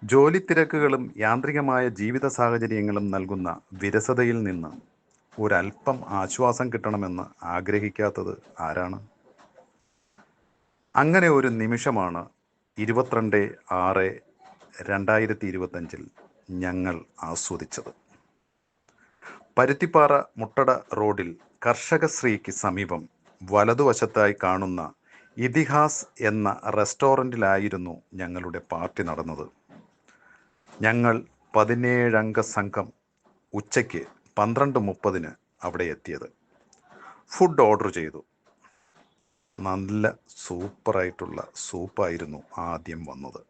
ജോലി തിരക്കുകളും യാന്ത്രികമായ ജീവിത സാഹചര്യങ്ങളും നൽകുന്ന വിരസതയിൽ നിന്ന് ഒരല്പം ആശ്വാസം കിട്ടണമെന്ന് ആഗ്രഹിക്കാത്തത് ആരാണ്? അങ്ങനെ ഒരു നിമിഷമാണ് 22/6/2025 ഞങ്ങൾ ആസ്വദിച്ചത്. പരുത്തിപ്പാറ മുട്ടട റോഡിൽ കർഷകശ്രീക്ക് സമീപം വലതുവശത്തായി കാണുന്ന ഇതിഹാസ് എന്ന റെസ്റ്റോറൻറ്റിലായിരുന്നു ഞങ്ങളുടെ പാർട്ടി നടന്നത്. ഞങ്ങൾ 17 അംഗ സംഘം ഉച്ചയ്ക്ക് 12:30 അവിടെ എത്തിയത്. ഫുഡ് ഓർഡർ ചെയ്തു. നല്ല സൂപ്പറായിട്ടുള്ള സൂപ്പായിരുന്നു ആദ്യം വന്നത്.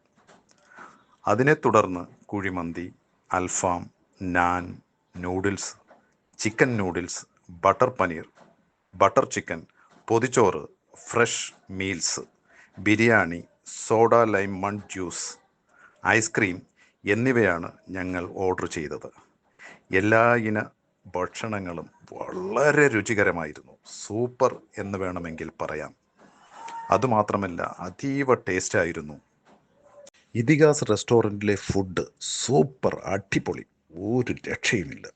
അതിനെ തുടർന്ന് കുഴിമന്തി, അൽഫാം, naan, noodles, chicken noodles, butter paneer, butter chicken, പൊതിച്ചോറ്, fresh meals, biryani, soda lemon juice, ice cream എന്നിവയാണ് ഞങ്ങൾ ഓർഡർ ചെയ്തത്. എല്ലാ ഇന ഭക്ഷണങ്ങളും വളരെ രുചികരമായിരുന്നു. സൂപ്പർ എന്ന് വേണമെങ്കിൽ പറയാം. അതുമാത്രമല്ല, അതീവ ടേസ്റ്റായിരുന്നു. ഇതിഹാസ് റെസ്റ്റോറൻറ്റിലെ ഫുഡ് സൂപ്പർ, അടിപൊളി, ഒരു രക്ഷയുമില്ല.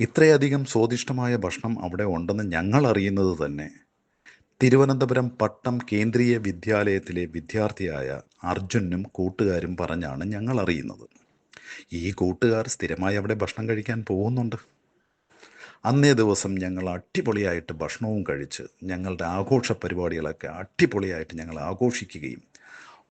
ഇത്രയധികം സ്വാദിഷ്ടമായ ഭക്ഷണം അവിടെ ഉണ്ടെന്ന് ഞങ്ങൾ അറിയുന്നത് തന്നെ തിരുവനന്തപുരം പട്ടം കേന്ദ്രീയ വിദ്യാലയത്തിലെ വിദ്യാർത്ഥിയായ അർജുനും കൂട്ടുകാരും പറഞ്ഞാണ് ഞങ്ങൾ അറിയുന്നത്. ഈ കൂട്ടുകാർ സ്ഥിരമായി അവിടെ ഭക്ഷണം കഴിക്കാൻ പോകുന്നുണ്ട്. അന്നേ ദിവസം ഞങ്ങൾ അടിപൊളിയായിട്ട് ഭക്ഷണവും കഴിച്ച് ഞങ്ങളുടെ ആഘോഷ പരിപാടികളൊക്കെ അടിപൊളിയായിട്ട് ഞങ്ങൾ ആഘോഷിക്കുകയും